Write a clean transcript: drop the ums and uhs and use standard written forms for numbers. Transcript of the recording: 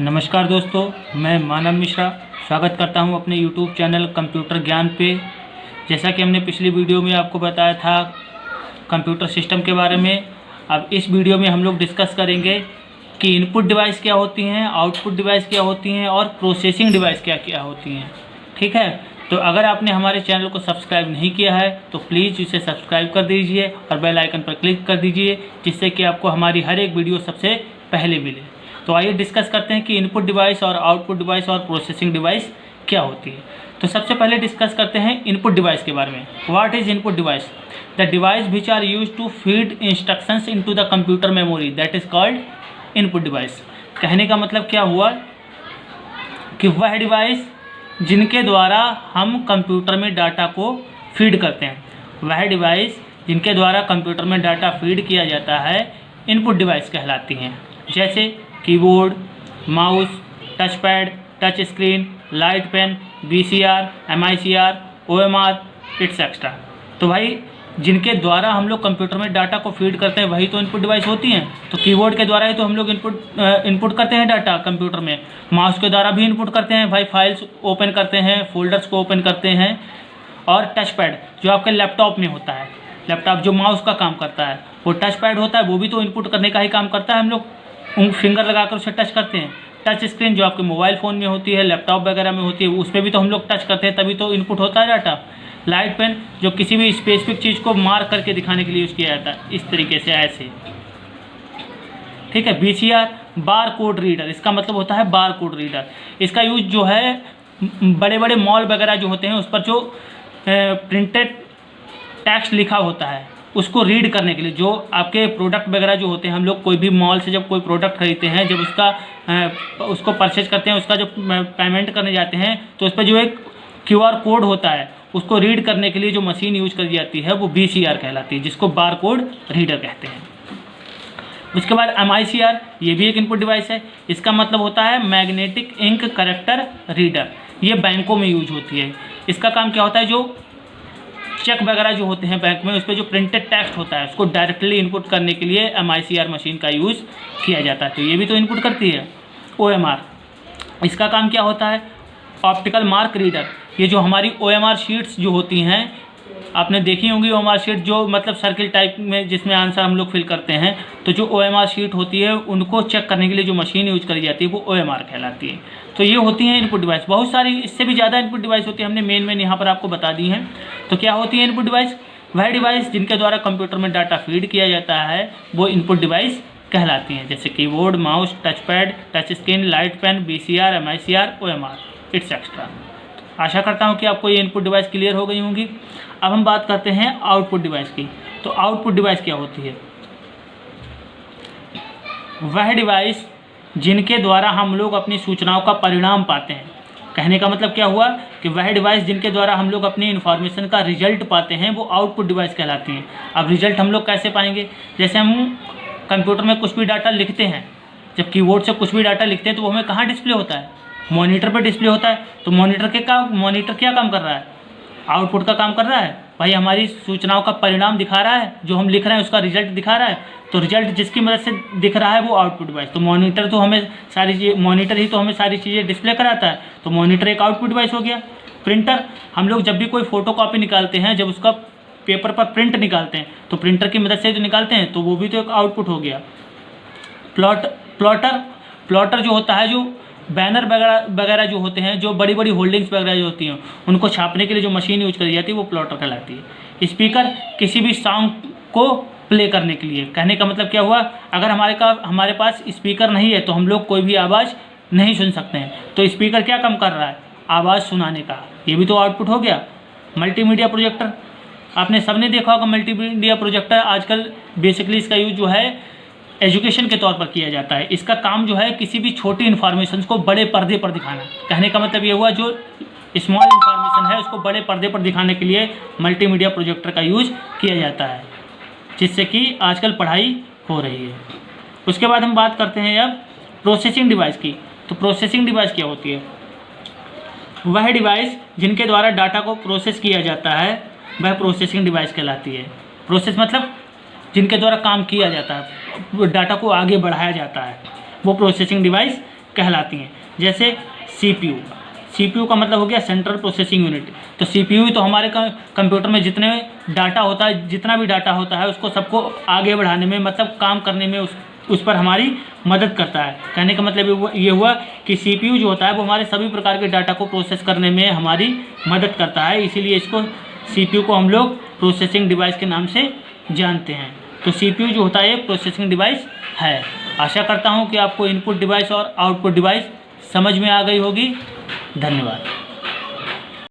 नमस्कार दोस्तों, मैं मानव मिश्रा स्वागत करता हूं अपने YouTube चैनल कंप्यूटर ज्ञान पे। जैसा कि हमने पिछली वीडियो में आपको बताया था कंप्यूटर सिस्टम के बारे में, अब इस वीडियो में हम लोग डिस्कस करेंगे कि इनपुट डिवाइस क्या होती हैं, आउटपुट डिवाइस क्या होती हैं और प्रोसेसिंग डिवाइस क्या क्या होती हैं। ठीक है, तो अगर आपने हमारे चैनल को सब्सक्राइब नहीं किया है तो प्लीज़ इसे सब्सक्राइब कर दीजिए और बेल आइकन पर क्लिक कर दीजिए, जिससे कि आपको हमारी हर एक वीडियो सबसे पहले मिले। तो आइए डिस्कस करते हैं कि इनपुट डिवाइस और आउटपुट डिवाइस और प्रोसेसिंग डिवाइस क्या होती है। तो सबसे पहले डिस्कस करते हैं इनपुट डिवाइस के बारे में। What is input device? The device which are use to feed instructions into the computer memory, that is called input device. कहने का मतलब क्या हुआ कि वह डिवाइस जिनके द्वारा हम कंप्यूटर में डाटा को फीड करते हैं, वह डिवाइस जिनके द्वारा कंप्यूटर में डाटा फीड किया जाता है इनपुट डिवाइस कहलाती हैं। जैसे keyboard, mouse, touch pad, touch screen, light pen, VCR, MICR, OMR etcetera. तो भाई जिनके द्वारा हम लोग कंप्यूटर में डाटा को फीड करते हैं वही तो इनपुट डिवाइस होती हैं। तो कीबोर्ड के द्वारा ही तो हम लोग इनपुट करते हैं डाटा कंप्यूटर में। माउस के द्वारा भी इनपुट करते हैं भाई, फाइल्स ओपन करते हैं, फोल्डर्स को ओपन करते हैं। और टच पैड जो आपके लैपटॉप में होता है, लैपटॉप जो माउस का काम करता है वो टच पैड होता है, वो भी तो इनपुट करने का ही काम करता है। हम लोग फिंगर लगाकर उसे टच करते हैं। टच स्क्रीन जो आपके मोबाइल फ़ोन में होती है, लैपटॉप वगैरह में होती है, उस पर भी तो हम लोग टच करते हैं, तभी तो इनपुट होता है डाटा। लाइट पेन जो किसी भी स्पेसिफिक चीज़ को मार्क करके दिखाने के लिए यूज़ किया जाता है, इस तरीके से ऐसे। ठीक है। VCR बार कोड रीडर, इसका मतलब होता है बार कोड रीडर। इसका यूज जो है बड़े बड़े मॉल वगैरह जो होते हैं उस पर जो प्रिंटेड टेक्स्ट लिखा होता है उसको रीड करने के लिए, जो आपके प्रोडक्ट वगैरह जो होते हैं, हम लोग कोई भी मॉल से जब कोई प्रोडक्ट खरीदते हैं, जब उसको परचेज करते हैं, उसका जो पेमेंट करने जाते हैं तो उस पर जो एक QR कोड होता है उसको रीड करने के लिए जो मशीन यूज करी जाती है वो VCR कहलाती है, जिसको बार कोड रीडर कहते हैं। उसके बाद MICR, ये भी एक इनपुट डिवाइस है। इसका मतलब होता है मैग्नेटिक इंक करेक्टर रीडर। ये बैंकों में यूज होती है। इसका काम क्या होता है, जो चेक वगैरह जो होते हैं बैंक में, उस पर जो प्रिंटेड टेक्स्ट होता है उसको डायरेक्टली इनपुट करने के लिए MICR मशीन का यूज़ किया जाता है। तो ये भी तो इनपुट करती है। OMR, इसका काम क्या होता है, ऑप्टिकल मार्क रीडर। ये जो हमारी OMR शीट्स जो होती हैं, आपने देखी होंगी OMR शीट, जो मतलब सर्किल टाइप में जिसमें आंसर हम लोग फिल करते हैं, तो जो OMR शीट होती है उनको चेक करने के लिए जो मशीन यूज करी जाती है वो OMR कहलाती है। तो ये होती हैं इनपुट डिवाइस। बहुत सारी इससे भी ज़्यादा इनपुट डिवाइस होती है, हमने मेन यहाँ पर आपको बता दी हैं। तो क्या होती है इनपुट डिवाइस? वह डिवाइस जिनके द्वारा कंप्यूटर में डाटा फीड किया जाता है वो इनपुट डिवाइस कहलाती हैं। जैसे keyboard, mouse, touch pad, touch screen, light pen, VCR, MICR, OMR etcetera. आशा करता हूँ कि आपको ये इनपुट डिवाइस क्लियर हो गई होंगी। अब हम बात करते हैं आउटपुट डिवाइस की। तो आउटपुट डिवाइस क्या होती है? वह डिवाइस जिनके द्वारा हम लोग अपनी सूचनाओं का परिणाम पाते हैं। कहने का मतलब क्या हुआ कि वह डिवाइस जिनके द्वारा हम लोग अपनी इन्फॉर्मेशन का रिजल्ट पाते हैं वो आउटपुट डिवाइस कहलाती हैं। अब रिजल्ट हम लोग कैसे पाएंगे? जैसे हम कंप्यूटर में कुछ भी डाटा लिखते हैं, जब कीबोर्ड से कुछ भी डाटा लिखते हैं तो वो हमें कहाँ डिस्प्ले होता है? मॉनिटर पर डिस्प्ले होता है। तो मॉनिटर क्या काम कर रहा है? आउटपुट का काम कर रहा है भाई, हमारी सूचनाओं का परिणाम दिखा रहा है, जो हम लिख रहे हैं उसका रिजल्ट दिखा रहा है। तो रिजल्ट जिसकी मदद से दिख रहा है वो आउटपुट डिवाइस। तो मॉनिटर ही तो हमें सारी चीज़ें डिस्प्ले कराता है, तो मॉनिटर एक आउटपुट डिवाइस हो गया। प्रिंटर, हम लोग जब भी कोई फोटो कॉपी निकालते हैं, जब उसका पेपर पर प्रिंट निकालते हैं तो प्रिंटर की मदद से जो निकालते हैं तो वो भी तो एक आउटपुट हो गया। प्लॉटर जो होता है, जो बैनर वगैरह जो होते हैं, जो बड़ी बड़ी होल्डिंग्स वगैरह जो होती हैं उनको छापने के लिए जो मशीन यूज करी जाती है वो प्लॉटर कहलाती है। स्पीकर, किसी भी साउंड को प्ले करने के लिए। कहने का मतलब क्या हुआ, अगर हमारे पास स्पीकर नहीं है तो हम लोग कोई भी आवाज़ नहीं सुन सकते हैं। तो स्पीकर क्या काम कर रहा है? आवाज़ सुनाने का। ये भी तो आउटपुट हो गया। मल्टीमीडिया प्रोजेक्टर, आपने सबने देखा होगा मल्टीमीडिया प्रोजेक्टर। आजकल बेसिकली इसका यूज जो है एजुकेशन के तौर पर किया जाता है। इसका काम जो है किसी भी छोटी इन्फॉर्मेशन को बड़े पर्दे पर दिखाना। कहने का मतलब ये हुआ, जो स्मॉल इन्फॉर्मेशन है उसको बड़े पर्दे पर दिखाने के लिए मल्टीमीडिया प्रोजेक्टर का यूज किया जाता है, जिससे कि आजकल पढ़ाई हो रही है। उसके बाद हम बात करते हैं अब प्रोसेसिंग डिवाइस की। तो प्रोसेसिंग डिवाइस क्या होती है? वह डिवाइस जिनके द्वारा डाटा को प्रोसेस किया जाता है वह प्रोसेसिंग डिवाइस कहलाती है। प्रोसेस मतलब जिनके द्वारा काम किया जाता है, डाटा को आगे बढ़ाया जाता है, वो प्रोसेसिंग डिवाइस कहलाती हैं। जैसे CPU का मतलब हो गया सेंट्रल प्रोसेसिंग यूनिट। तो CPU ही तो हमारे कंप्यूटर में जितना भी डाटा होता है उसको सबको आगे बढ़ाने में, मतलब काम करने में उस पर हमारी मदद करता है। कहने का मतलब ये हुआ कि CPU जो होता है वो हमारे सभी प्रकार के डाटा को प्रोसेस करने में हमारी मदद करता है, इसीलिए इसको CPU को हम लोग प्रोसेसिंग डिवाइस के नाम से जानते हैं। तो CPU जो होता है एक प्रोसेसिंग डिवाइस है। आशा करता हूँ कि आपको इनपुट डिवाइस और आउटपुट डिवाइस समझ में आ गई होगी। धन्यवाद।